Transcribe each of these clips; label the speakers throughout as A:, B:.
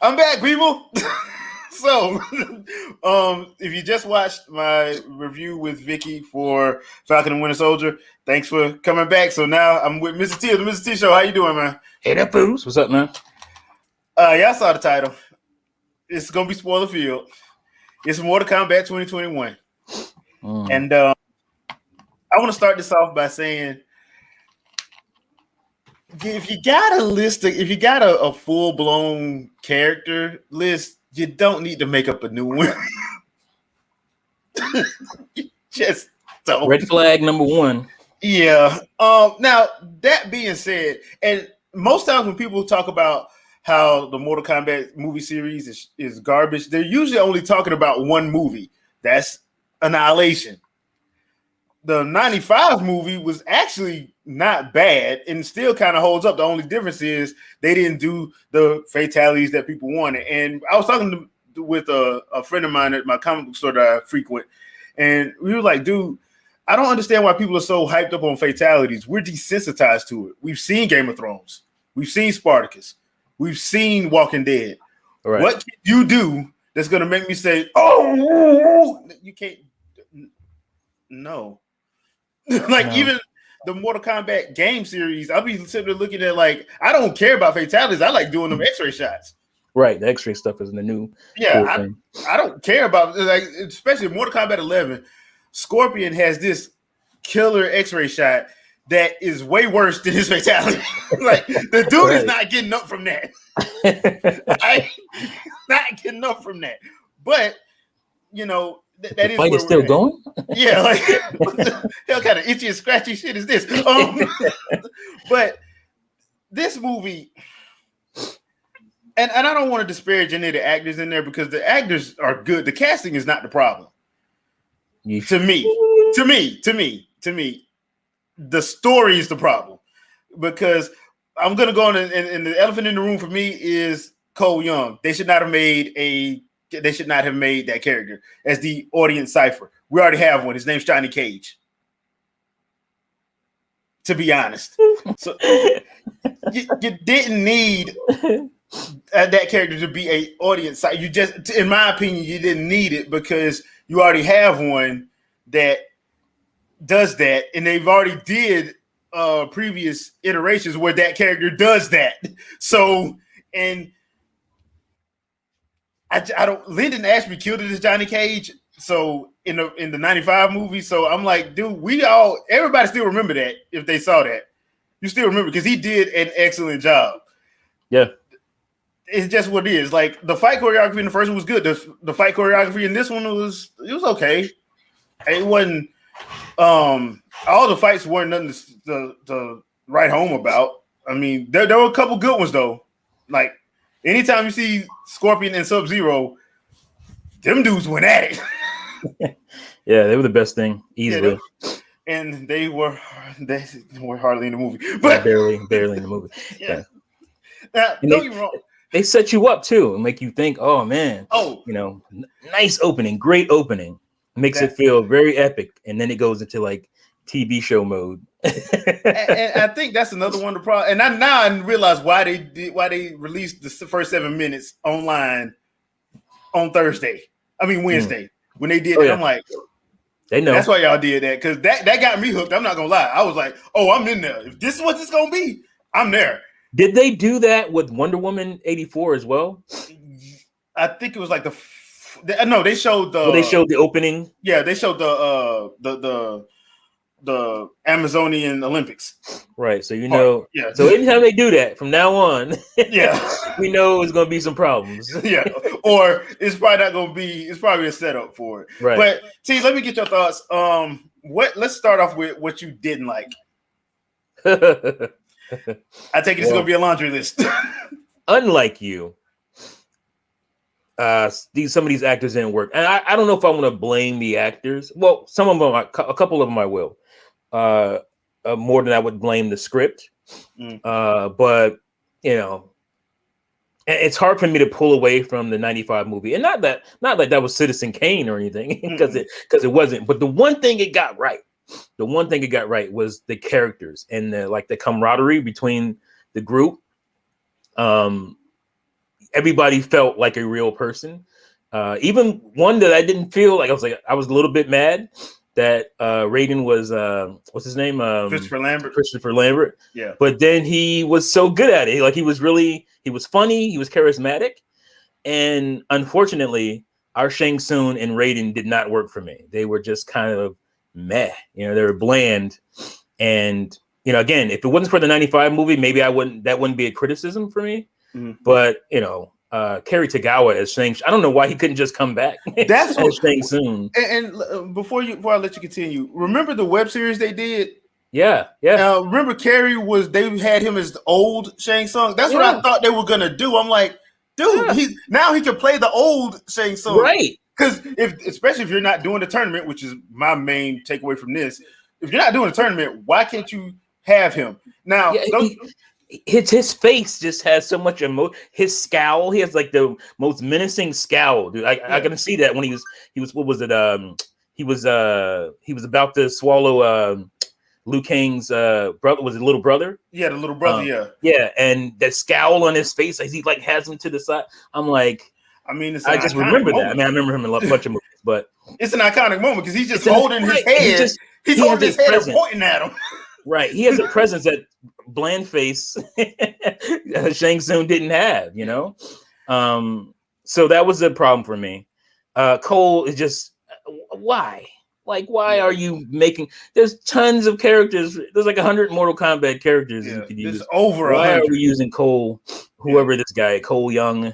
A: I'm back, people. So, if you just watched my review with Vicky for Falcon and Winter Soldier, thanks for coming back. So now I'm with Mr. T of the Mr. T Show. How you doing, man?
B: Hey, that booze. What's up, man?
A: Y'all saw the title. It's gonna be spoiler field. It's Mortal Kombat 2021, and I want to start this off by saying, if you got a list, if you got a full blown character list, you don't need to make up a new one. You just don't.
B: Red flag number one.
A: Yeah. Now that being said, and most times when people talk about how the Mortal Kombat movie series is garbage, they're usually only talking about one movie. That's Annihilation. The 95 movie was actually not bad and still kind of holds up. The only difference is they didn't do the fatalities that people wanted. And I was talking with a friend of mine at my comic book store that I frequent, and we were like, dude, I don't understand why people are so hyped up on fatalities. We're desensitized to it. We've seen Game of Thrones. We've seen Spartacus. We've seen Walking Dead. Right. What can you do that's going to make me say, oh, you can't? No. Like, even the Mortal Kombat game series, I'll be sitting there looking at, like, I don't care about fatalities. I like doing them X-ray shots.
B: Right. The X-ray stuff is the new.
A: Yeah. Cool I don't care about, like, especially Mortal Kombat 11. Scorpion has this killer X-ray shot that is way worse than his fatality. Like, the dude is not getting up from that. Not getting up from that. But, you know, that
B: is fight is still going.
A: Yeah, like what the hell kind of itchy and scratchy shit is this? But this movie, and I don't want to disparage any of the actors in there because the actors are good. The casting is not the problem. To me, the story is the problem, because I'm gonna go on and the elephant in the room for me is Cole Young. They should not have made that character as the audience cipher. We already have one. His name's Johnny Cage. To be honest, so you didn't need that character to be a audience cipher. You just, in my opinion, you didn't need it because you already have one that does that, and they've already did previous iterations where that character does that. So, and I don't. Lyndon Ashby killed it as Johnny Cage. So in the 95 movie, so I'm like, dude, everybody still remember that if they saw that. You still remember because he did an excellent job.
B: Yeah,
A: it's just what it is. Like, the fight choreography in the first one was good. The fight choreography in this one was okay. It wasn't. All the fights weren't nothing to write home about. I mean, there were a couple good ones though. Like, anytime you see Scorpion and Sub-Zero, them dudes went at it.
B: Yeah, they were the best thing, easily.
A: Yeah, they were hardly in the movie, but
B: barely in the movie.
A: Yeah. Now, don't get me wrong.
B: They set you up too and make you think, oh man, nice opening, great opening. Makes it feel very epic, and then it goes into like TV show mode.
A: and I think that's another one of the problems. And I realize why they released the first 7 minutes online on Wednesday when they did it. Yeah. I'm like,
B: they know
A: that's why y'all did that, because that got me hooked. I'm not gonna lie. I was like, oh, I'm in there. If this is what it's gonna be, I'm there.
B: Did they do that with Wonder Woman 84 as well?
A: I think it was like they showed the.
B: Well, they showed the opening.
A: Yeah, they showed the Amazonian Olympics.
B: Right. So yeah. So anytime they do that from now on,
A: yeah,
B: we know it's gonna be some problems.
A: Yeah. Or it's probably not gonna be. It's probably a setup for it.
B: Right.
A: But T, let me get your thoughts. Let's start off with what you didn't like. I take it it's gonna be a laundry list.
B: Unlike you. Some of these actors didn't work, and I don't know if I want to blame the actors. Well, some of them, a couple of them, I will. More than I would blame the script. But it's hard for me to pull away from the 95 movie, and not that that was Citizen Kane or anything, because it wasn't. But the one thing it got right was the characters and the camaraderie between the group. everybody felt like a real person. Even one that I didn't feel like, I was a little bit mad that Raiden was what's his name?
A: Christopher Lambert.
B: Christopher Lambert.
A: Yeah.
B: But then he was so good at it. Like he was funny, he was charismatic. And unfortunately, our Shang Tsung and Raiden did not work for me. They were just kind of meh. They were bland. And again, if it wasn't for the 95 movie, maybe that wouldn't be a criticism for me. Mm-hmm. But Kerry Tagawa as Shang, I don't know why he couldn't just come back.
A: That's what
B: Shang Tsung.
A: And before I let you continue, remember the web series they did?
B: Yeah.
A: Remember Kerry they had him as the old Shang Tsung. That's what I thought they were gonna do. I'm like, dude, he can play the old Shang Tsung,
B: right?
A: Because especially if you're not doing the tournament, which is my main takeaway from this, if you're not doing the tournament, why can't you have him now?
B: His face just has so much emotion. His scowl, he has like the most menacing scowl, dude. I can see that when he was what was it? He was about to swallow Liu Kang's brother. Was it little brother?
A: Yeah, the little brother.
B: Yeah, and the scowl on his face as he like has him to the side. I'm like, I just remember that. I mean, I remember him in a bunch of movies, but
A: it's an iconic moment because he's just holding his head. He's holding his head and pointing at him.
B: Right, he has a presence that bland face Shang Tsung didn't have, so that was a problem for me. Cole is just why are you making? There's tons of characters. There's like 100 Mortal Kombat characters you could use.
A: Over 100.
B: Why are we using Cole? Whoever this guy, Cole Young.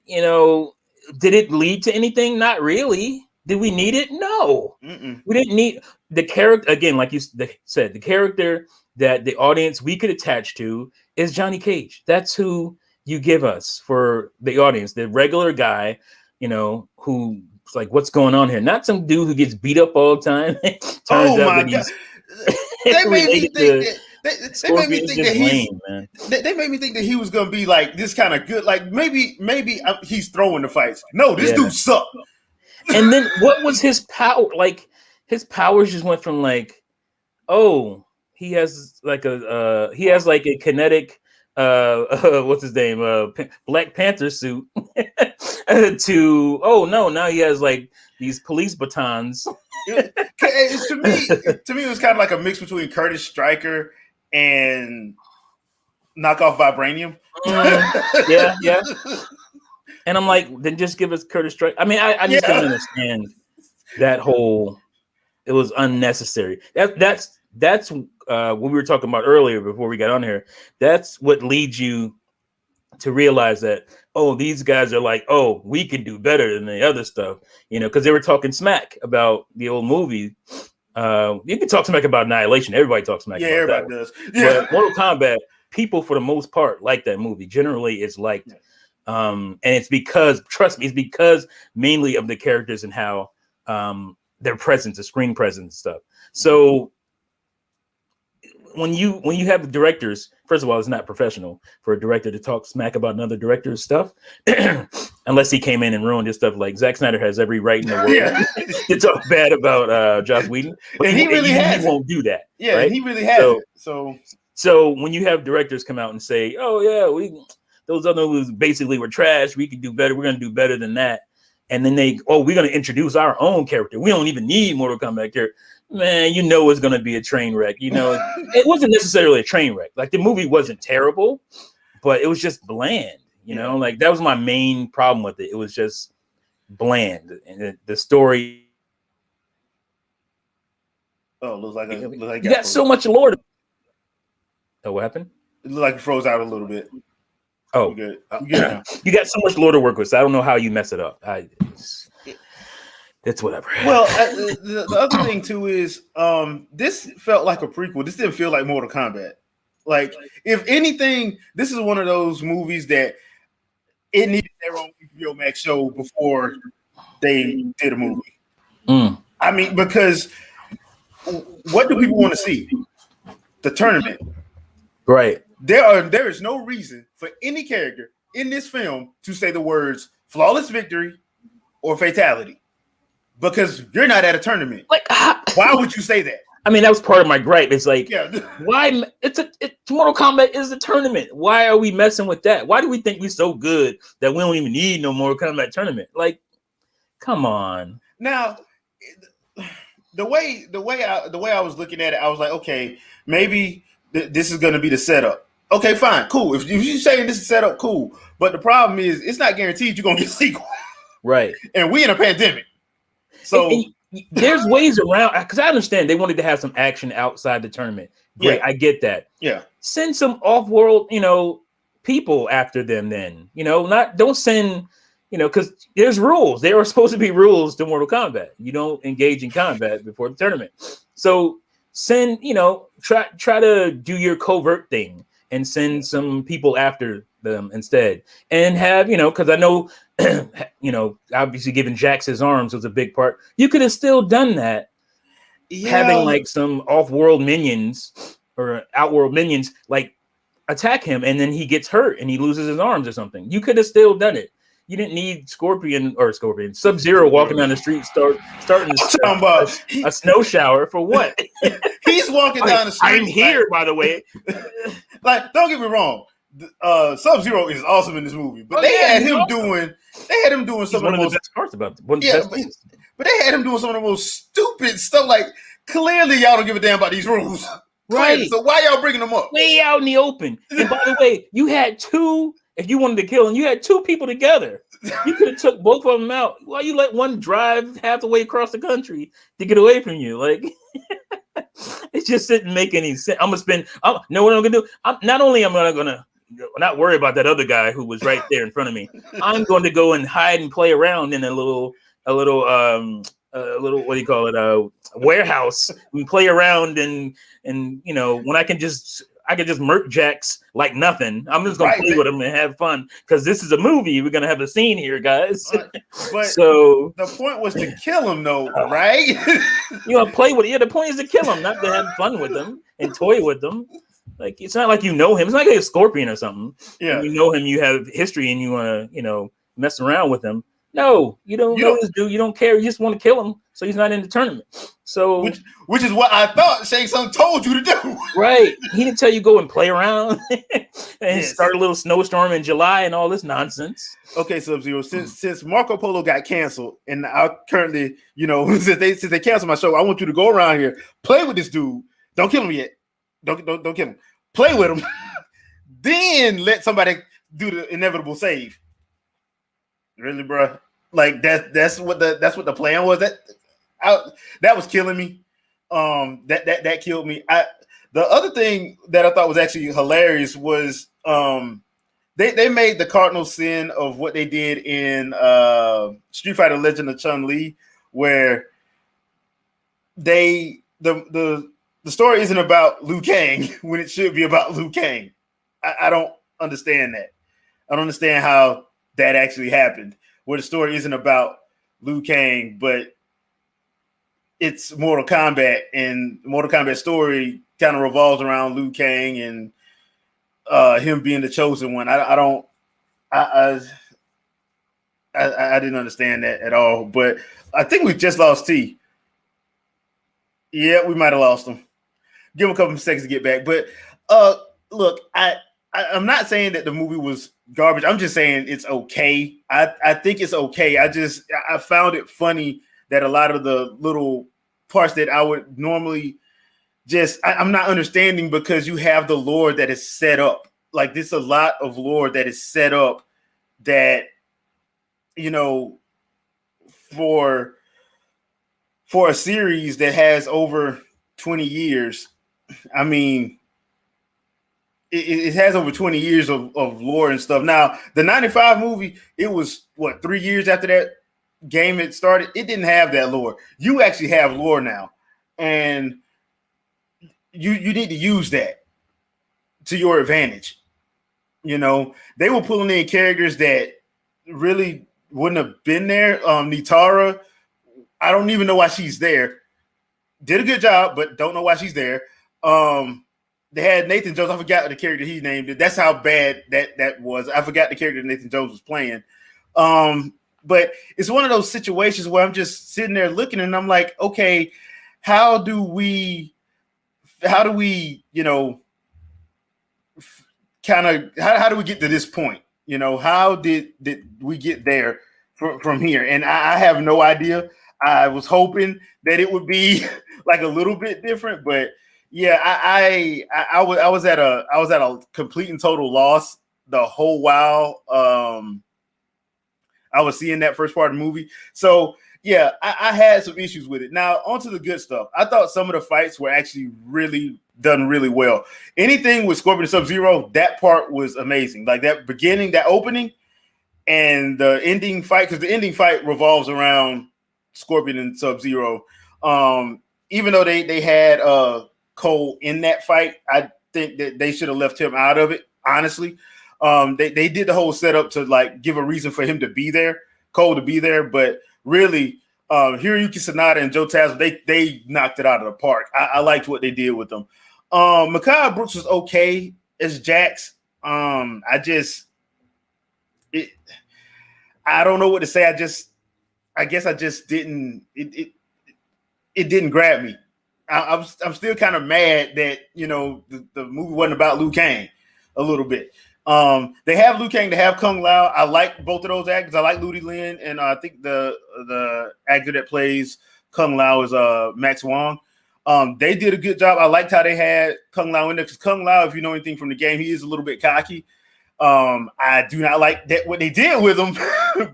B: Did it lead to anything? Not really. Did we need it? No. We didn't need the character. Again, like you said, the character that the audience we could attach to is Johnny Cage. That's who you give us for the audience, the regular guy, who's like, what's going on here? Not some dude who gets beat up all the time.
A: Oh my God. They made me think they made me think that he was going to be like this kind of good. Like maybe he's throwing the fights. No, this dude sucked.
B: And then what was his power? Like his powers just went from like, he has like a kinetic what's his name? Black Panther suit to now he has like these police batons.
A: To me, it was kind of like a mix between Curtis Stryker and knockoff Vibranium.
B: Yeah. And I'm like, then just give us Curtis Stryker. I mean, I just don't understand that whole. It was unnecessary. That's what we were talking about earlier before we got on here. That's what leads you to realize that these guys are like, we can do better than the other stuff, because they were talking smack about the old movie. You can talk smack about Annihilation. Everybody talks smack.
A: Yeah,
B: about
A: everybody does. Yeah.
B: But Mortal Kombat, people for the most part like that movie. Generally, it's liked. Yeah. And it's because, trust me, it's because mainly of the characters and how their presence, the screen presence and stuff. So when you have the directors, first of all, it's not professional for a director to talk smack about another director's stuff, unless he came in and ruined his stuff. Like Zack Snyder has every right in the world to talk bad about Joss Whedon, but
A: and he
B: won't do that.
A: Yeah,
B: right?
A: He really has.
B: So when you have directors come out and say, those other movies basically were trash. We could do better. We're going to do better than that. And then we're going to introduce our own character. We don't even need Mortal Kombat character. Man, it's going to be a train wreck. It wasn't necessarily a train wreck. Like the movie wasn't terrible, but it was just bland. Like that was my main problem with it. It was just bland. And the story.
A: Looks like
B: you got so much lore. What happened?
A: It looked like it froze out a little bit.
B: Oh, good. You got so much lore to work with. So I don't know how you mess it up. It's whatever.
A: Well, the other thing too is this felt like a prequel. This didn't feel like Mortal Kombat. Like, if anything, this is one of those movies that it needed their own HBO Max show before they did a movie. I mean, because what do people want to see? The tournament.
B: Right.
A: There is no reason for any character in this film to say the words flawless victory or fatality, because you're not at a tournament.
B: Like,
A: why would you say that?
B: I mean, that was part of my gripe. It's like,
A: Yeah.
B: why? Mortal Kombat is a tournament. Why are we messing with that? Why do we think we're so good that we don't even need no Mortal Kombat tournament? Like, come on.
A: Now, the way I was looking at it, I was like, okay, maybe this is going to be the setup. Okay, fine, cool. If you're saying this is setup, cool. But the problem is, it's not guaranteed you're going to get a sequel.
B: Right.
A: And we in a pandemic. So
B: and there's ways around, because I understand they wanted to have some action outside the tournament. Great,
A: yeah.
B: I get that.
A: Yeah.
B: Send some off-world, people after them then. Don't send, because there's rules. There are supposed to be rules to Mortal Kombat. You don't engage in combat before the tournament. So send, try to do your covert thing and send some people after them instead. And have, because I know, obviously giving Jax his arms was a big part. You could have still done that. Yeah. Having like some off-world minions or outworld minions like attack him, and then he gets hurt and he loses his arms or something. You could have still done it. You didn't need Sub-Zero walking down the street starting a snow shower for what?
A: He's walking down the street.
B: I'm here, by the way.
A: Like, don't get me wrong. Sub-Zero is awesome in this movie, but they had him doing some of the
B: best parts about it.
A: But they had him doing some of the most stupid stuff. Like, clearly y'all don't give a damn about these rules.
B: Right.
A: Clearly. So why y'all bringing them up?
B: Way out in the open. And by the way, you had two, if you wanted to kill them, you had two people together. You could have took both of them out. Why you let one drive half the way across the country to get away from you? Like, it just didn't make any sense. Know what I'm going to do? Not only am I going to not worry about that other guy who was right there in front of me, I'm going to go and hide and play around in a little what do you call it? Warehouse and play around and when I can just murk Jax like nothing. I'm just gonna play with him and have fun because this is a movie. We're gonna have a scene here, guys.
A: But
B: so
A: the point was to kill him, though, right?
B: Play with. Yeah, the point is to kill him, not to have fun with him and toy with them. Like it's not like you know him. It's not like a Scorpion or something.
A: Yeah,
B: when you know him, you have history, and you want to mess around with him. No, you don't know this dude. You don't care. You just want to kill him, so he's not in the tournament. So,
A: which is what I thought Shang Tsung told you to do.
B: Right? He didn't tell you go and play around and start a little snowstorm in July and all this nonsense.
A: Okay, Sub-Zero. Since Marco Polo got canceled, and I currently, since they canceled my show, I want you to go around here, play with this dude. Don't kill him yet. Don't kill him. Play with him. Then let somebody do the inevitable save. Really, bro? Like that's what the plan was. That was killing me. That killed me. The other thing that I thought was actually hilarious was they made the cardinal sin of what they did in Street Fighter: Legend of Chun-Li, where the story isn't about Liu Kang when it should be about Liu Kang. I don't understand that. I don't understand how that actually happened, where the story isn't about Liu Kang, but it's Mortal Kombat, and Mortal Kombat story kind of revolves around Liu Kang and him being the chosen one. I didn't understand that at all, but I think we just lost T. Yeah, we might have lost him. Give him a couple of seconds to get back. But look, I'm not saying that the movie was garbage. I'm just saying it's okay. I think it's okay. I found it funny that a lot of the little parts that I would normally I'm not understanding, because you have the lore that is set up. Like, there's a lot of lore that is set up that, for a series that has over 20 years. I mean, it has over 20 years of lore and stuff. Now, the 95 movie, it was, 3 years after that game had started? It didn't have that lore. You actually have lore now. And you need to use that to your advantage. They were pulling in characters that really wouldn't have been there. Nitara, I don't even know why she's there. Did a good job, but don't know why she's there. They had Nathan Jones. I forgot the character he named it. That's how bad that was. I forgot the character Nathan Jones was playing. But it's one of those situations where I'm just sitting there looking, and I'm like, okay, how do we how do we, kind of how do we get to this point? How did we get there from here? And I have no idea. I was hoping that it would be like a little bit different, but yeah, I was at a complete and total loss the whole while I was seeing that first part of the movie. So yeah, I had some issues with it. Now onto the good stuff. I thought some of the fights were actually really done really well. Anything with Scorpion and Sub-Zero, that part was amazing. Like that beginning, that opening, and the ending fight, because the ending fight revolves around Scorpion and Sub-Zero. Even though they had Cole in that fight, I think that they should have left him out of it, honestly. They did the whole setup to like give a reason for him to be there, Cole to be there, but really, Hiroyuki Sanada and Joe Taslim, they knocked it out of the park. I liked what they did with them. Mekhi Brooks was okay as Jax. I don't know what to say. I guess I just didn't. It didn't grab me. I'm still kind of mad that the movie wasn't about Liu Kang a little bit. They have Liu Kang, they have Kung Lao. I like both of those actors. I like Ludi Lin, and I think the actor that plays Kung Lao is Max Wong. They did a good job. I liked how they had Kung Lao in there, because Kung Lao, if you know anything from the game, he is a little bit cocky. I do not like that what they did with him,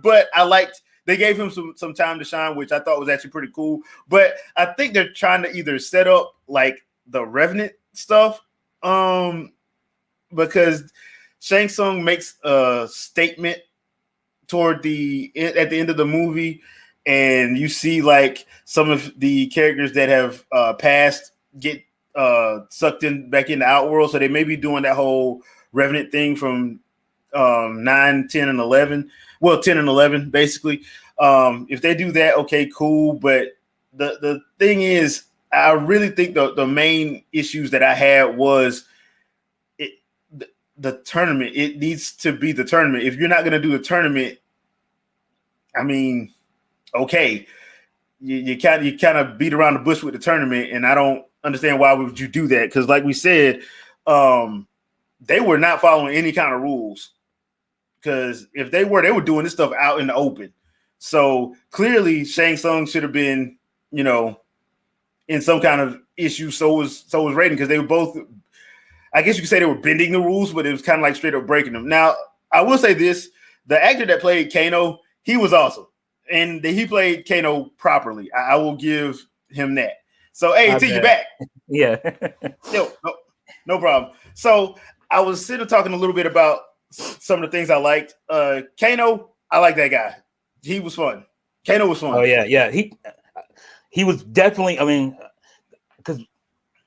A: but I liked they gave him some time to shine, which I thought was actually pretty cool. But I think they're trying to either set up like the Revenant stuff, because Shang Tsung makes a statement at the end of the movie, and you see like some of the characters that have passed get sucked in back into Outworld, so they may be doing that whole Revenant thing from 9, 10, and 11. Well, 10 and 11, basically. If they do that, okay, cool. But the thing is, I really think the main issues that I had was the tournament. It needs to be the tournament. If you're not going to do the tournament, I mean, okay, you kind of beat around the bush with the tournament, and I don't understand why would you do that, because like we said, they were not following any kind of rules, because if they were doing this stuff out in the open. So clearly Shang Tsung should have been, in some kind of issue. So was Raiden, because they were both, I guess you could say they were bending the rules, but it was kind of like straight up breaking them. Now, I will say this, the actor that played Kano, he was awesome. And he played Kano properly. I will give him that. So, hey, T, you back.
B: Yeah.
A: No problem. So I was sitting talking a little bit about some of the things I liked. Kano, I like that guy. He was fun. Kano was fun.
B: Oh, yeah. He was definitely, I mean, because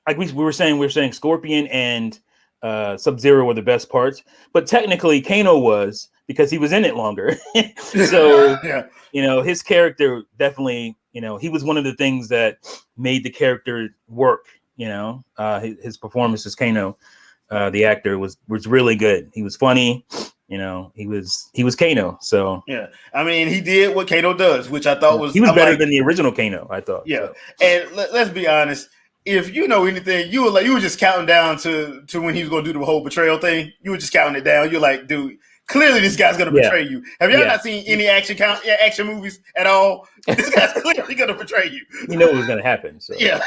B: like we were saying Scorpion and Sub-Zero were the best parts, but technically Kano was, because he was in it longer. So,
A: yeah.
B: His character definitely, he was one of the things that made the character work. His performance as Kano, the actor was really good. He was funny. He was Kano. So
A: yeah, I mean, he did what Kano does, which I thought was
B: he was better than the original Kano. I thought.
A: Yeah,
B: so.
A: And let's be honest. If you know anything, you were just counting down to when he was going to do the whole betrayal thing. You were just counting it down. You're like, dude, clearly this guy's going to betray you. Have y'all not seen any action movies at all? This guy's clearly going to betray you.
B: You know what was going to happen. So.
A: Yeah.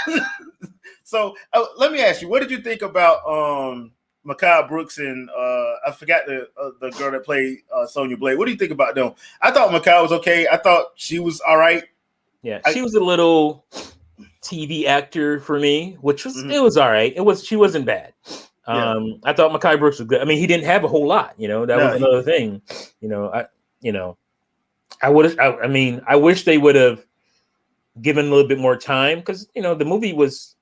A: So let me ask you, what did you think about Mekhi Brooks and I forgot the girl that played Sonya Blade? What do you think about them? I thought Mekhi was okay. I thought she was all right.
B: Yeah, she was a little TV actor for me, which was it was all right. She wasn't bad. I thought Mekhi Brooks was good. I mean, he didn't have a whole lot. That was another thing. I wish they would have given a little bit more time, because the movie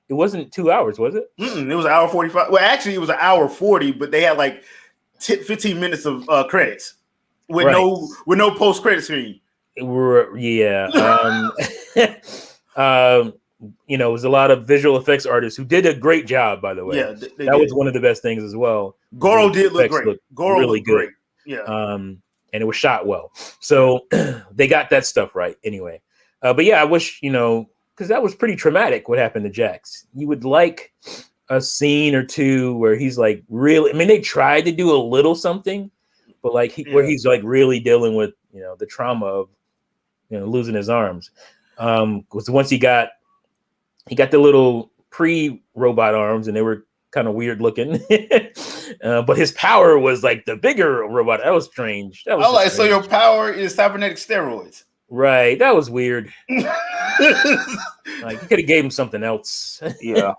B: wasn't 2 hours, was it?
A: It was an hour 45. Well, actually, it was an hour 40, but they had like 15 minutes of credits with no post credit screen.
B: It was a lot of visual effects artists who did a great job, by the way.
A: Yeah,
B: that was one of the best things as well.
A: Goro did look great. Goro
B: really
A: looked
B: good.
A: Great. Yeah.
B: And it was shot well. So they got that stuff right anyway. But yeah, I wish, because that was pretty traumatic what happened to Jax. You would like a scene or two where he's like really. I mean, they tried to do a little something, but like where he's like really dealing with the trauma of losing his arms. Was once he got the little pre-robot arms, and they were kind of weird looking. But his power was like the bigger robot. That was strange. That was
A: strange.
B: So
A: your power is cybernetic steroids.
B: Right. That was weird. Like you could have gave him something else.
A: Yeah.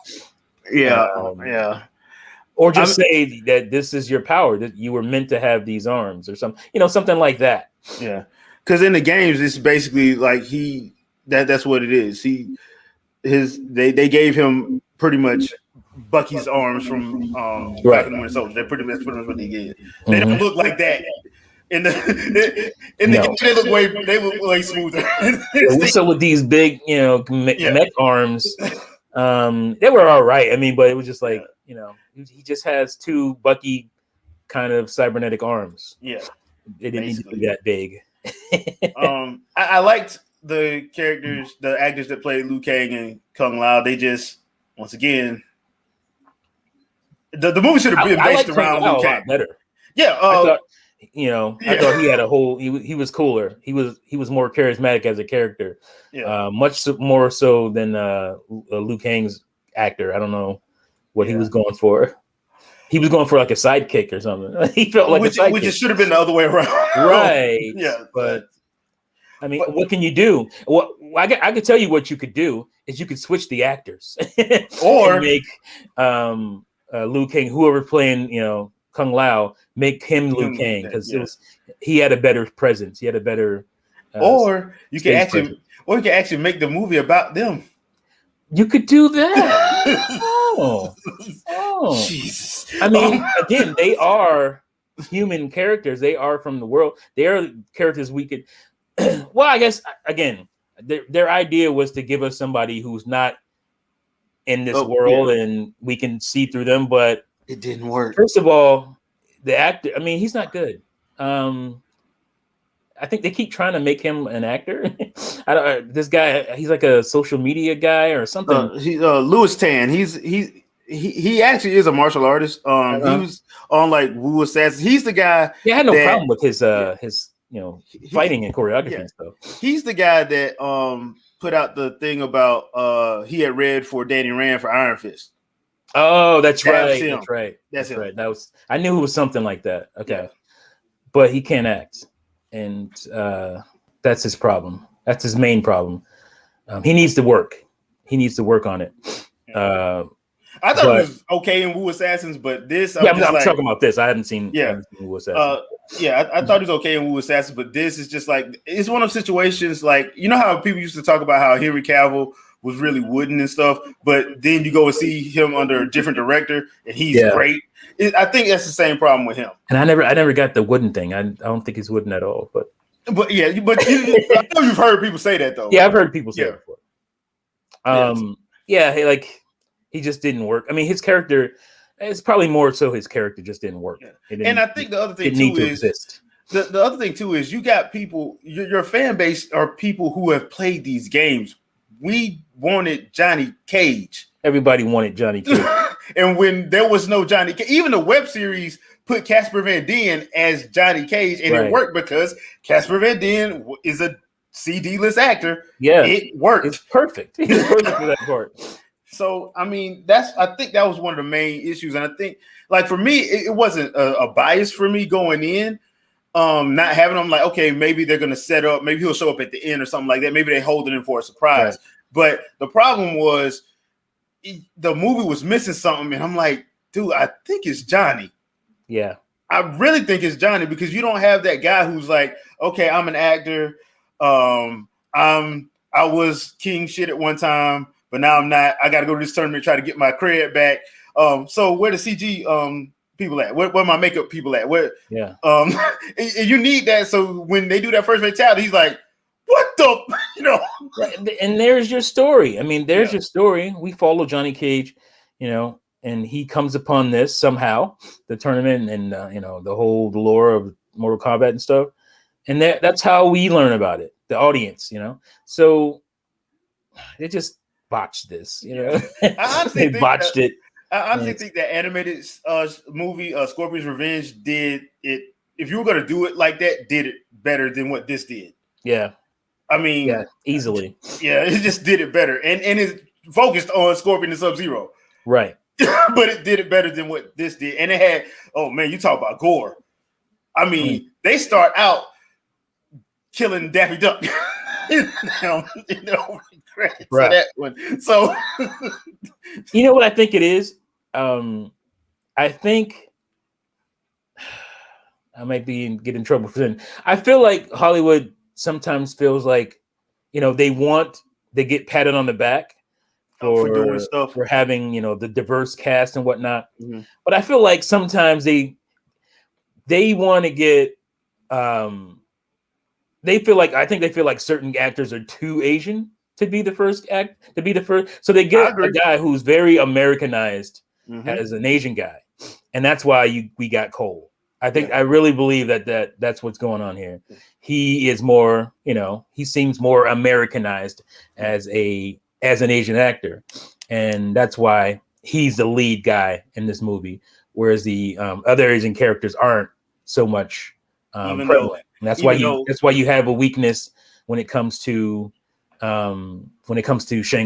B: Or just say that this is your power, that you were meant to have these arms or something, something like that.
A: Yeah. Because in the games, it's basically like that's what it is. They gave him pretty much Bucky's arms from Falcon and Winter Soldier. That's pretty much what they did. They don't look like that. In the game, they look way smoother.
B: So with these big, mech arms, they were all right. I mean, but it was just like, he just has two Bucky kind of cybernetic arms.
A: Yeah,
B: it didn't need to be that big.
A: I liked the characters, the actors that played Liu Kang and Kung Lao. They just, once again, the movie should have been based around Liu Kang.
B: Better.
A: Yeah,
B: I thought he had a whole. He was cooler. He was more charismatic as a character.
A: Yeah,
B: much more so than Liu Kang's actor. I don't know what he was going for. He was going for like a sidekick or something. He felt like a sidekick.
A: Which should have been the other way around.
B: Right.
A: Yeah,
B: but I mean, what can you do? What I could tell you what you could do is you could switch the actors, or make Liu Kang, whoever playing Kung Lao, make him Liu Kang, because he had a better presence. He had a better.
A: Or you can actually make the movie about them.
B: You could do that. Oh,
A: Jesus!
B: I mean, again, they are human characters. They are from the world. They are characters we could. Well, I guess again, their idea was to give us somebody who's not in this world, and we can see through them. But
A: it didn't work.
B: First of all, the actor. I mean, he's not good. I think they keep trying to make him an actor. This guy, he's like a social media guy or something.
A: He's Louis Tan. He actually is a martial artist. He was on like Wu Assassins. He's the guy.
B: Yeah, I had no problem with his fighting and choreography and stuff.
A: He's the guy that put out the thing about he had read for Danny Rand for Iron Fist.
B: Oh, that's right. That's
A: him.
B: Right. I knew it was something like that. Okay, but he can't act. And that's his problem. That's his main problem. He needs to work. He needs to work on it.
A: I thought it was okay in Wu Assassins, but this...
B: I'm talking about this. I haven't seen Wu Assassins.
A: I thought it was okay in Wu Assassins, but this is just like... It's one of those situations like... You know how people used to talk about how Henry Cavill was really wooden and stuff, but then you go and see him under a different director, and he's great. I think that's the same problem with him. And
B: I never got the wooden thing. I don't think he's wooden at all. But
A: I know you've heard people say that though.
B: Yeah, I've heard people say that before. He just didn't work. I mean, his character. It's probably more so his character just didn't work.
A: Yeah. And I think the other thing too is the other thing too is you got people. Your fan base are people who have played these games. We wanted Johnny Cage.
B: Everybody wanted Johnny Cage.
A: And when there was no Johnny Cage, even the web series put Casper Van Dien as Johnny Cage, and it worked because Casper Van Dien is a CD-list actor.
B: Yeah,
A: it worked.
B: It's perfect. He's perfect for that part.
A: So, I mean, I think that was one of the main issues. And I think, like, for me, it wasn't a bias for me going in. Not having him like, okay, maybe they're going to set up, maybe he'll show up at the end or something like that. Maybe they hold it in for a surprise. Right. But the problem was the movie was missing something. And I'm like, dude, I think it's Johnny.
B: Yeah.
A: I really think it's Johnny because you don't have that guy who's like, okay, I'm an actor. I was king shit at one time, but now I'm not. I got to go to this tournament, try to get my cred back. So where the CG people at? Where my makeup people at? Where?
B: Yeah.
A: You need that. So when they do that first fatality, he's like, what the,
B: And there's your story. I mean, there's your story. We follow Johnny Cage, and he comes upon this somehow, the tournament and the whole lore of Mortal Kombat and stuff. And that's how we learn about it, the audience, So they just botched this,
A: I honestly
B: they botched it.
A: I honestly think that animated movie, Scorpion's Revenge, did it. If you were going to do it like that, did it better than what this did.
B: Yeah.
A: I mean,
B: yeah, easily.
A: Yeah, it just did it better, and it focused on Scorpion and Sub-Zero,
B: right?
A: But it did it better than what this did, and it had. Oh man, you talk about gore. I mean, they start out killing Daffy Duck. Credits for that one. So,
B: you know what I think it is? I think I might get in trouble for that. I feel like Hollywood sometimes feels like, they get patted on the back for doing stuff, for having, the diverse cast and whatnot. Mm-hmm. But I feel like sometimes they want to get, they feel like certain actors are too Asian to be the first. So they get a guy who's very Americanized as an Asian guy. And that's why we got Cole. I really believe that's what's going on here. He is more, he seems more Americanized as an Asian actor, and that's why he's the lead guy in this movie, whereas the other Asian characters aren't so much prevalent. And that's why you have a weakness when it comes to Shang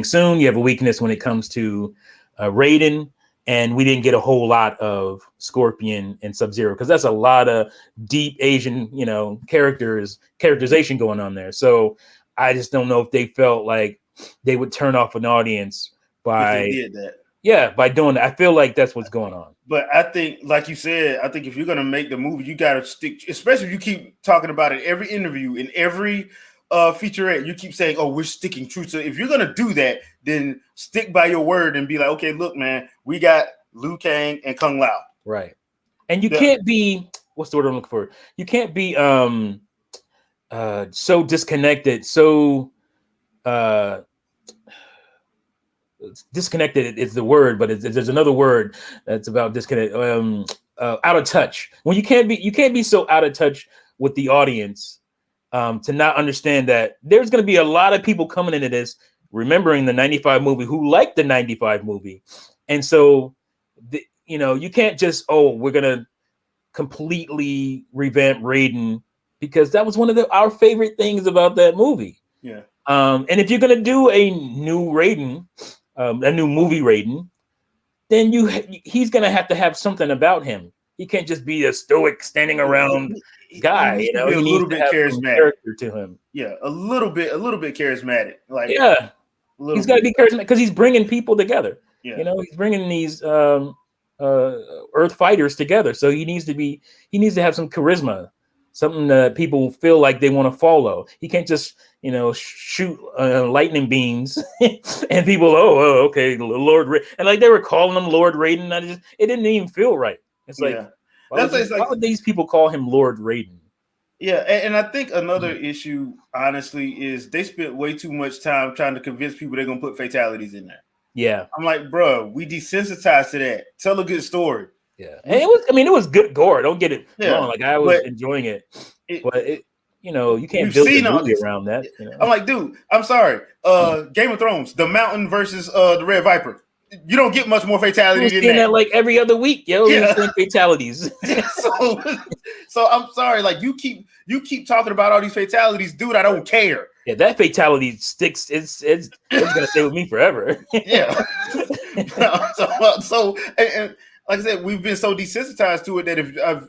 B: Tsung. You have a weakness when it comes to Raiden. And we didn't get a whole lot of Scorpion and Sub-Zero because that's a lot of deep Asian, characterization going on there. So I just don't know if they felt like they would turn off an audience by doing that. I feel like that's what's going on.
A: But I think, like you said, if you're going to make the movie, you got to stick, especially if you keep talking about it every interview, in every featurette, you keep saying, "Oh, we're sticking true." So if you're gonna do that, then stick by your word and be like, "Okay, look, man, we got Liu Kang and Kung Lao."
B: Right. And you can't be, what's the word I'm looking for? You can't be so disconnected. So disconnected is the word, but there's another word that's about disconnect. Out of touch. When you can't be so out of touch with the audience. To not understand that there's going to be a lot of people coming into this remembering the 95 movie who liked the 95 movie. And so, you can't just, we're going to completely revamp Raiden because that was one of our favorite things about that movie.
A: Yeah.
B: And if you're going to do a new Raiden, a new movie Raiden, then he's going to have something about him. He can't just be a stoic standing around guy. He needs to have some character to him.
A: Yeah, a little bit charismatic.
B: He's got to be charismatic because he's bringing people together. Yeah. He's bringing these Earth fighters together. So he needs to have some charisma, something that people feel like they want to follow. He can't just shoot lightning beams and people okay, Lord and like they were calling him Lord Raiden. It didn't even feel right. It's like, why would these people call him Lord Raiden?
A: Yeah, and I think another issue, honestly, is they spent way too much time trying to convince people they're gonna put fatalities in there.
B: Yeah,
A: I'm like, bro, we desensitized to that. Tell a good story.
B: Yeah, and it was good gore. Don't get it wrong. Like I was enjoying it, but you can't build a movie around that.
A: I'm like, dude, I'm sorry. Game of Thrones, the Mountain versus the Red Viper. You don't get much more fatality than that.
B: Like every other week, fatalities.
A: So I'm sorry. Like you keep talking about all these fatalities, dude. I don't care.
B: Yeah, that fatality sticks. It's gonna stay with me forever.
A: Yeah. So and like I said, we've been so desensitized to it that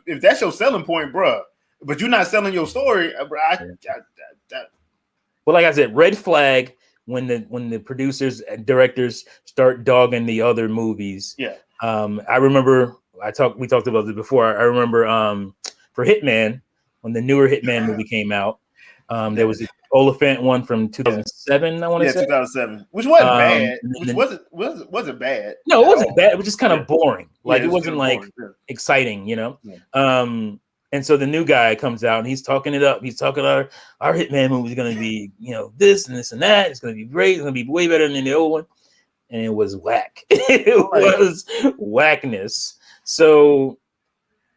A: if that's your selling point, bro, but you're not selling your story, bro.
B: Well, like I said, red flag. When the producers and directors start dogging the other movies.
A: Yeah.
B: I remember we talked about this before. I remember for Hitman, when the newer Hitman movie came out, there was the Oliphant one from 2007, I want to say.
A: 2007. Which wasn't bad. Wasn't bad.
B: No, it wasn't bad. It was just kind of boring. Like it wasn't like exciting, Yeah. And so the new guy comes out and he's talking it up. He's talking our Hitman movie is going to be, this and this and that. It's going to be great. It's going to be way better than the old one. And it was whack. It was whackness. So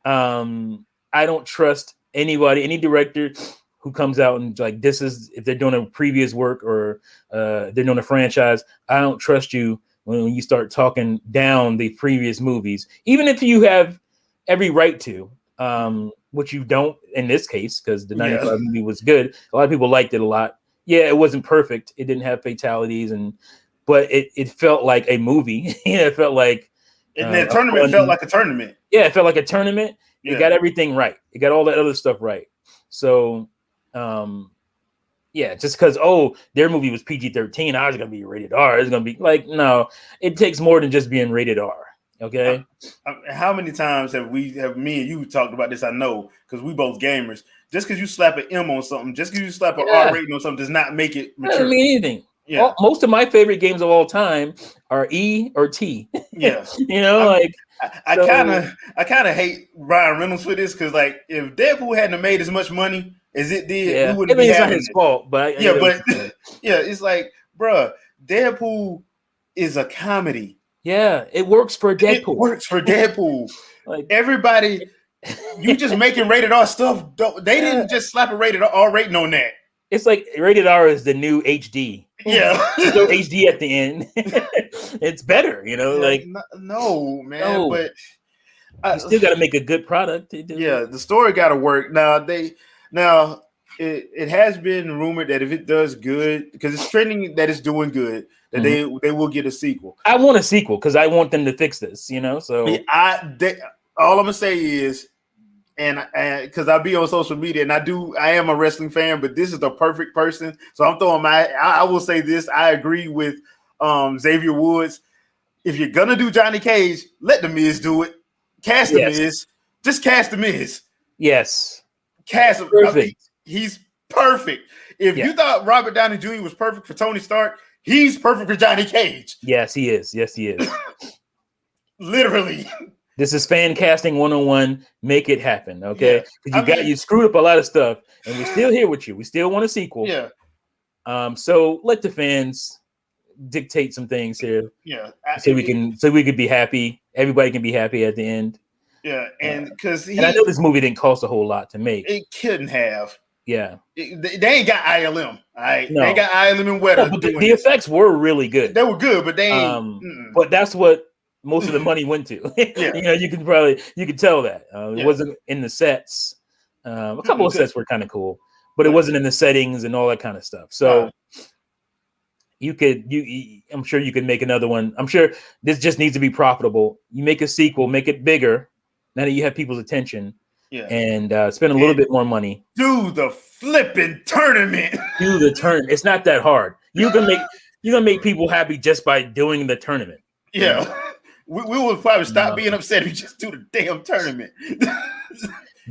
B: I don't trust any director who comes out and like, this is, if they're doing a previous work or they're doing a franchise, I don't trust you when you start talking down the previous movies, even if you have every right to, which you don't in this case, because the 95 movie was good. A lot of people liked it a lot. Yeah, it wasn't perfect. It didn't have fatalities, but it felt like a movie. It felt like
A: the tournament felt like a tournament.
B: Yeah, it felt like a tournament.
A: Yeah.
B: It got everything right. It got all that other stuff right. So, yeah, just because their movie was PG-13, ours is gonna be rated R. It's gonna be like, no, it takes more than just being rated R. Okay.
A: How many times have me and you talked about this? I know, because we both gamers. Just because you slap an M on something, just because you slap an R rating on something, does not make it mature.
B: Doesn't mean anything.
A: Yeah.
B: Most of my favorite games of all time are E or T.
A: Yeah. I kind of hate Ryan Reynolds for this, because like if Deadpool hadn't made as much money as it did, we wouldn't be
B: it's not
A: having
B: his fault, but
A: it's like, bruh, Deadpool is a comedy.
B: Yeah, it works for Deadpool.
A: It works for Deadpool. Like everybody, you just making rated R stuff. They didn't just slap a rated R rating on that.
B: It's like rated R is the new HD.
A: Yeah,
B: so HD at the end. It's better, like
A: no, man. No. But
B: you still got to make a good product.
A: Yeah, the story got to work. Now it has been rumored that if it does good, because it's trending that it's doing good, that they will get a sequel.
B: I want a sequel because I want them to fix this. So
A: all I'm gonna say is, and because I be on social media and I am a wrestling fan, but this is the perfect person. So I'm throwing I will say this. I agree with Xavier Woods. If you're gonna do Johnny Cage, let the Miz do it. Cast the Miz. Just cast the Miz.
B: Yes.
A: Cast him. Perfect. He's perfect. If you thought Robert Downey Jr. was perfect for Tony Stark, he's perfect for Johnny Cage.
B: Yes, he is.
A: Literally.
B: This is fan casting 101. Make it happen, okay? Because you screwed up a lot of stuff, and we're still here with you. We still want a sequel.
A: Yeah.
B: So let the fans dictate some things here.
A: Yeah.
B: So we could be happy. Everybody can be happy at the end.
A: Yeah, and because
B: I know this movie didn't cost a whole lot to make.
A: It couldn't have.
B: Yeah.
A: They ain't got ILM. All right.
B: No.
A: They ain't got ILM and Weather.
B: No, but the effects were really good.
A: They were good, but they ain't.
B: But that's what most of the money went to.
A: Yeah.
B: You could tell that. It wasn't in the sets. A couple of sets were kind of cool, but it wasn't in the settings and all that kind of stuff. So I'm sure you could make another one. I'm sure this just needs to be profitable. You make a sequel, make it bigger. Now that you have people's attention, and spend a little bit more money.
A: Do the flipping tournament.
B: Do the tournament. It's not that hard. You're gonna make people happy just by doing the tournament.
A: Yeah, we will probably stop being upset if you just do the damn tournament.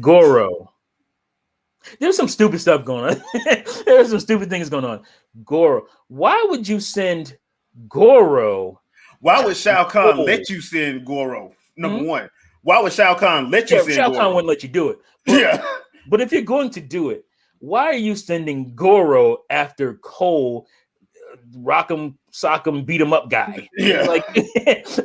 B: Goro. There's some stupid stuff going on. There's some stupid things going on. Goro. Why would you send Goro?
A: Why would Shao Kahn let you send Goro? Number one. Why would Shao Kahn let you send Goro?
B: Shao Kahn wouldn't let you do it. But if you're going to do it, why are you sending Goro after Cole, rock him, sock him, beat him up guy?
A: Yeah.
B: Like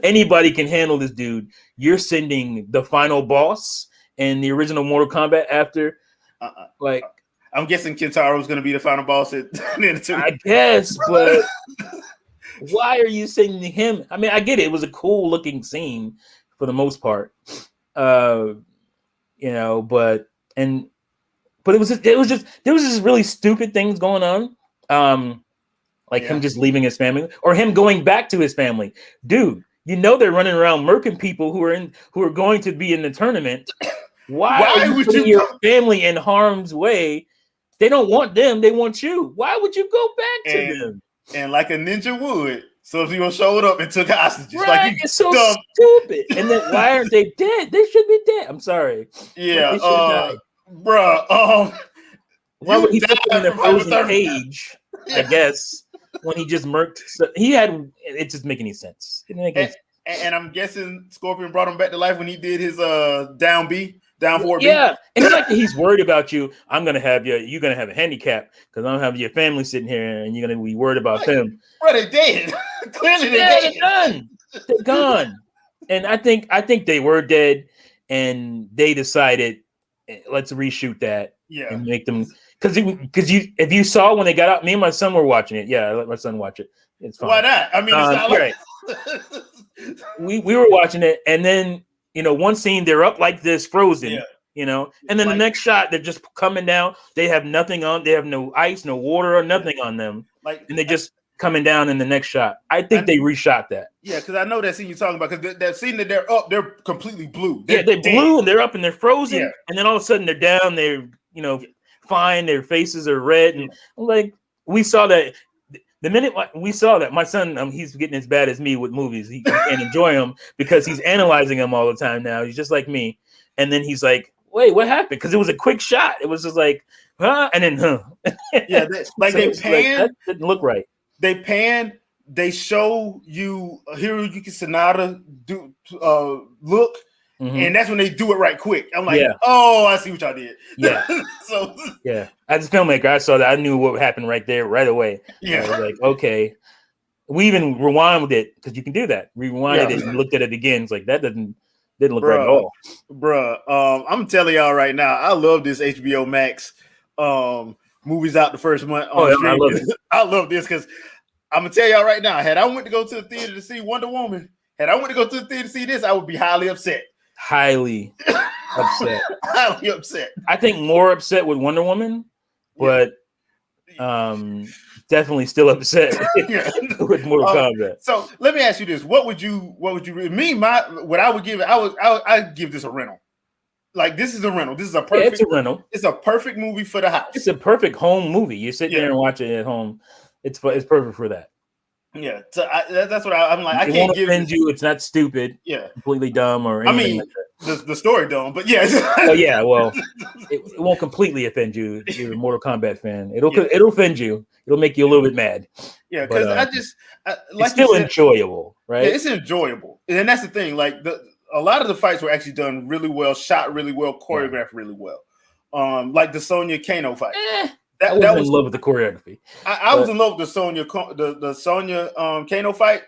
B: anybody can handle this dude. You're sending the final boss in the original Mortal Kombat after.
A: I'm guessing Kentaro's going to be the final boss at
B: I guess, but why are you sending him? I mean, I get it. It was a cool looking scene for the most part, but it was just there was just really stupid things going on, him just leaving his family or him going back to his family. Dude, they're running around murking people who are going to be in the tournament. Why are you putting your family in harm's way? They don't want them; they want you. Why would you go back to them?
A: And like a ninja would. So if you showed up and took hostages,
B: right, it's so stupid. And then why aren't they dead? They should be dead. I'm sorry.
A: Yeah, bro.
B: Why would he put them in a frozen cage? I guess when he just murked, it just make any sense. It didn't make any sense.
A: And I'm guessing Scorpion brought him back to life when he did his down forward.
B: Yeah, and it's like he's worried about you. You're gonna have a handicap because I'm gonna have your family sitting here and you're gonna be worried about them.
A: Bro, they're dead. Clearly they're
B: done. They're gone. And I think they were dead, and they decided let's reshoot that and make them because if you saw when they got out, me and my son were watching it. Yeah, I let my son watch it. It's fine.
A: Why not? I mean, it's not
B: right. we were watching it, and then one scene they're up like this, frozen.
A: Yeah.
B: And then the next shot they're just coming down. They have nothing on. They have no ice, no water, or nothing on them. And they just coming down in the next shot. I think they reshot that.
A: Yeah, because I know that scene you're talking about. Because that scene that they're up, they're completely blue.
B: They're blue, and they're up and they're frozen.
A: Yeah.
B: And then all of a sudden they're down. They're fine. Their faces are red, and we saw that. The minute we saw that, my son, he's getting as bad as me with movies. He can't enjoy them because he's analyzing them all the time now. He's just like me. And then he's like, wait, what happened? Because it was a quick shot. It was just like, huh? And then, huh?
A: Yeah, they pan.
B: That didn't look right.
A: They pan. They show you Hiroyuki Sanada look.
B: Mm-hmm.
A: And that's when they do it right quick. I'm like, oh, I see what y'all did.
B: Yeah. As a filmmaker, I saw that. I knew what happened right there, right away.
A: Yeah.
B: I was like, okay. We even rewinded it because you can do that. Rewinded it and looked at it again. It's like that didn't look right at all.
A: Bruh, I'm telling y'all right now, I love this HBO Max movies out the first month.
B: I love it.
A: I love this because I'm gonna tell y'all right now, had I went to go to the theater to see Wonder Woman, had I went to go to the theater to see this, I would be highly upset.
B: Highly upset.
A: Highly upset.
B: I think more upset with Wonder Woman, but definitely still upset with Mortal Kombat.
A: So let me ask you this: what would you what I would give it? I'd give this a rental. Like this is a rental. This is a perfect.
B: It's a rental.
A: It's a perfect movie for the house.
B: It's a perfect home movie. You sit there and watch it at home. It's perfect for that.
A: Yeah, so that's what I'm like. I
B: it
A: can't
B: won't
A: give
B: offend you. It's not stupid.
A: Yeah,
B: completely dumb or anything.
A: I mean,
B: like
A: the story dumb, but yeah.
B: Well, it won't completely offend you if you're a Mortal Kombat fan. It'll offend you. It'll make you a little bit mad.
A: Yeah, because
B: it's still enjoyable, right?
A: Yeah, it's enjoyable, and that's the thing. Like a lot of the fights were actually done really well, shot really well, choreographed really well. Like the Sonya Kano fight.
B: I was in love with the choreography.
A: I was in love with the Sonya Kano fight.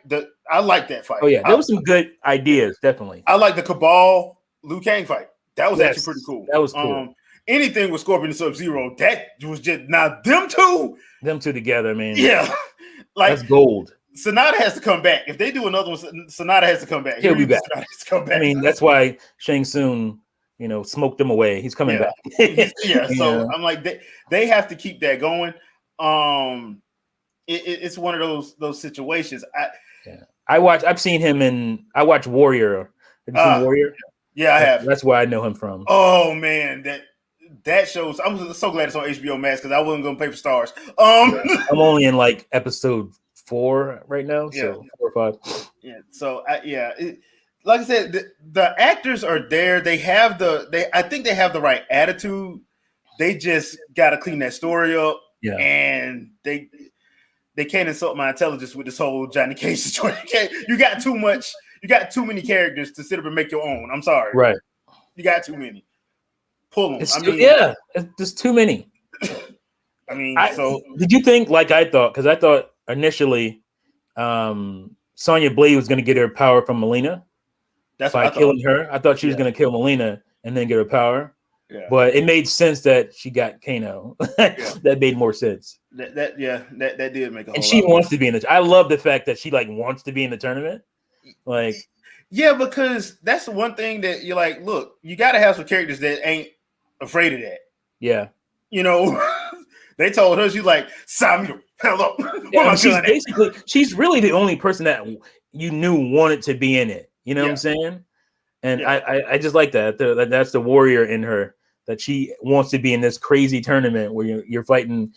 A: I like that fight.
B: Oh yeah, there was some good ideas, definitely.
A: I like the Cabal Liu Kang fight. That was actually pretty cool.
B: That was cool.
A: Anything with Scorpion and Sub-Zero, that was just them two
B: together, man.
A: Yeah, like
B: that's gold.
A: Sonata has to come back. If they do another one, Sonata has to come back.
B: He'll be back.
A: Sonata has to come back.
B: I mean, that's why Shang Tsung, smoked him away. He's coming back.
A: So I'm like, they have to keep that going. It's one of those situations.
B: I've seen him in. I watch Warrior. Have you seen Warrior?
A: Yeah, I have.
B: That's where I know him from.
A: Oh man, that shows. I'm so glad it's on HBO Max because I wasn't gonna pay for stars.
B: I'm only in like episode 4 right now, so 4 or 5.
A: Yeah. So like I said, the actors are there. They have I think they have the right attitude. They just got to clean that story up.
B: Yeah.
A: And they can't insult my intelligence with this whole Johnny Cage situation. You got too much. You got too many characters to sit up and make your own. I'm sorry.
B: Right.
A: You got too many. Pull them.
B: There's too many.
A: I mean,
B: did you think like I thought? Because I thought initially, Sonya Blade was going to get her power from Melina.
A: That's
B: by killing her. I thought she was going to kill Melina and then get her power. Yeah. But it made sense that she got Kano. That made more sense.
A: That did make a whole
B: and she wants to be in the. I love the fact that she wants to be in the tournament.
A: Because that's one thing that you're like, look, you got to have some characters that ain't afraid of that.
B: Yeah.
A: They told her, she's like, sign me the hell up.
B: She's really the only person that you knew wanted to be in it. You know what I'm saying? And I just like that. That's the warrior in her, that she wants to be in this crazy tournament where you're fighting,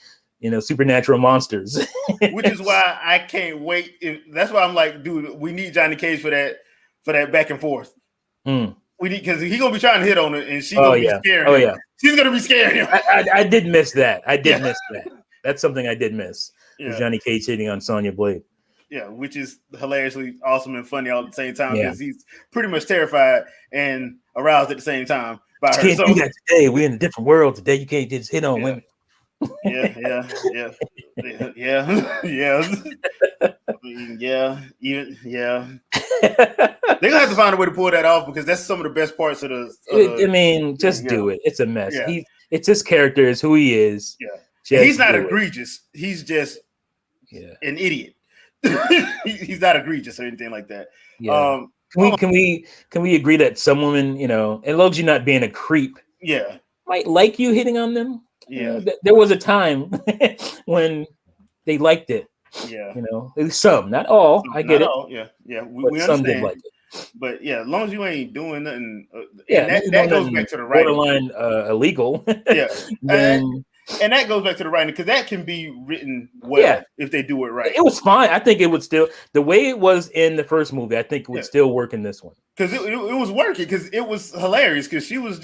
B: supernatural monsters.
A: Which is why I can't wait. That's why I'm like, dude, we need Johnny Cage for that back and forth.
B: Mm.
A: We need, because he's gonna be trying to hit on it, and she's gonna be scared.
B: Oh yeah,
A: she's gonna be scaring him.
B: I did miss that. Miss that. That's something I did miss. Johnny Cage hitting on Sonya Blade.
A: Yeah, which is hilariously awesome and funny all at the same time, because he's pretty much terrified and aroused at the same time by her.
B: You can't do that today. We're in a different world today. You can't just hit on women.
A: Yeah. They're gonna have to find a way to pull that off, because that's some of the best parts of the.
B: Just do it. It's a mess. Yeah. It's his character, is who he is.
A: Yeah, he's not egregious. He's just an idiot. He's not egregious or anything like that.
B: Yeah. Can we agree that some women, you know, as long as you're not being a creep,
A: yeah,
B: might like you hitting on them?
A: yeah.
B: There was a time when they liked it.
A: Yeah,
B: You know, at least some, not all. I get
A: not
B: it.
A: all. Yeah, yeah.
B: But
A: We
B: some did
A: understand.
B: like it.
A: But yeah, as long as you ain't doing nothing,
B: Yeah,
A: and
B: you
A: that
B: know,
A: goes back to the writing.
B: borderline illegal.
A: Yeah,
B: Then
A: and that goes back to the writing because that can be written well
B: yeah,
A: if they do it right.
B: it was fine. I think it would still the way it was in the first movie. I think it would still work in this one
A: because it was working because it was hilarious because she was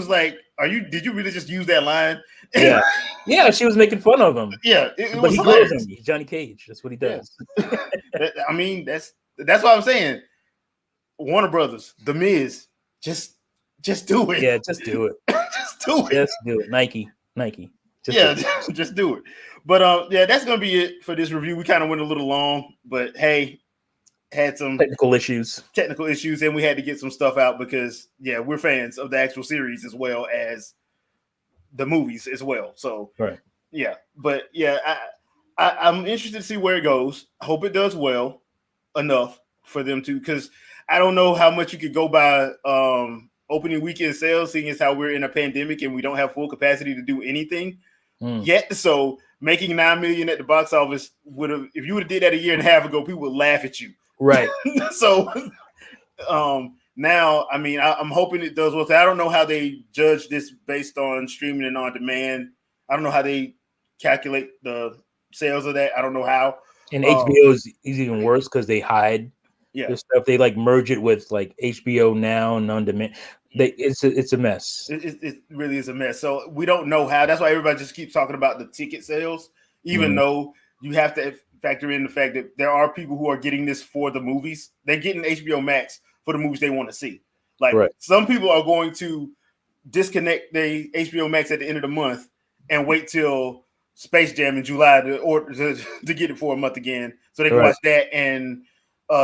A: like, "Are you? Did you really just use that line?"
B: Yeah, yeah. She was making fun of him.
A: Yeah, it
B: But
A: was
B: he
A: hilarious.
B: grows on me. He's Johnny Cage. That's what he does.
A: I mean, that's what I'm saying. Warner Brothers, The Miz, just do it.
B: Yeah, just do it.
A: Just do it.
B: Just do it. Nike. Just
A: yeah,
B: do it.
A: just do it. But yeah, that's gonna be it for this review. We kind of went a little long, but hey, had some
B: technical issues,
A: and we had to get some stuff out because yeah, we're fans of the actual series as well as the movies as well. So
B: right,
A: yeah, but yeah, I'm interested to see where it goes. I hope it does well enough for them to, because I don't know how much you could go by opening weekend sales, seeing as how we're in a pandemic and we don't have full capacity to do anything yet. So making $9 million at the box office would have, if you would have did that a year and a half ago, people would laugh at you.
B: Right.
A: So now, I mean, I'm hoping it does well. I don't know how they judge this based on streaming and on demand. I don't know how they calculate the sales of that. I don't know how.
B: And HBO is even worse because they hide the stuff. They like merge it with like HBO Now and on demand. It's a mess.
A: It really is a mess. So we don't know how. That's why everybody just keeps talking about the ticket sales, even though you have to factor in the fact that there are people who are getting this for the movies. They're getting HBO Max for the movies they want to see. Like some people are going to disconnect their HBO Max at the end of the month and wait till Space Jam in July to get it for a month again, so they can watch that and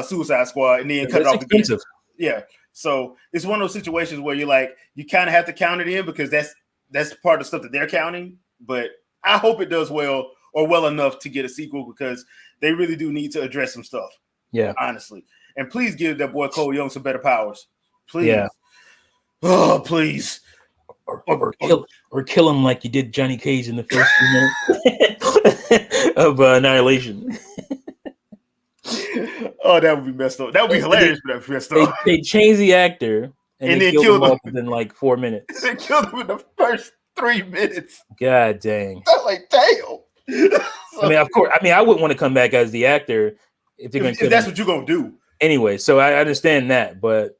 A: Suicide Squad and then cut it off expensive. Again. Yeah, so it's one of those situations where you're like, you kind of have to count it in because that's part of the stuff that they're counting. But I hope it does well or well enough to get a sequel because they really do need to address some stuff.
B: Yeah,
A: honestly, and please give that boy Cole Young some better powers, please.
B: Yeah.
A: Oh, please.
B: Or kill him like you did Johnny Cage in the first few minutes of Annihilation.
A: Oh, that would be messed up. That would be hilarious.
B: They changed the actor and they killed him within like 4 minutes.
A: They killed him in the first 3 minutes.
B: God dang!
A: I'm like, damn.
B: I mean, of course. I mean, I wouldn't want to come back as the actor if they're going to.
A: If that's what you're going to do.
B: Anyway, so I understand that, but.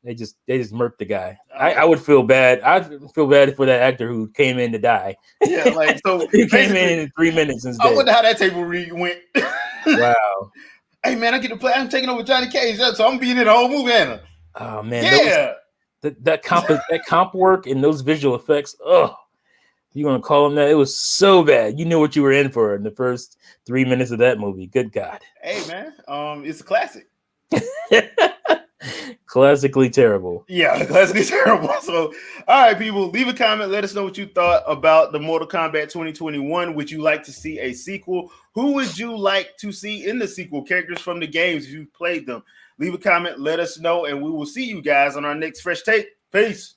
B: They just murked the guy. I would feel bad. I'd feel bad for that actor who came in to die.
A: Yeah, like so
B: he came in 3 minutes and
A: I wonder how that table went.
B: Wow.
A: Hey man, I get to play. I'm taking over Johnny Cage, so I'm being in the whole movie. Anna.
B: Oh man,
A: yeah.
B: That comp work and those visual effects. Oh, you want to call them that? It was so bad. You knew what you were in for in the first 3 minutes of that movie. Good God.
A: Hey man, it's a classic.
B: Classically terrible.
A: Yeah, classically terrible. So, all right, people, leave a comment. Let us know what you thought about the Mortal Kombat 2021. Would you like to see a sequel? Who would you like to see in the sequel? Characters from the games if you played them. Leave a comment. Let us know, and we will see you guys on our next Fresh Take. Peace.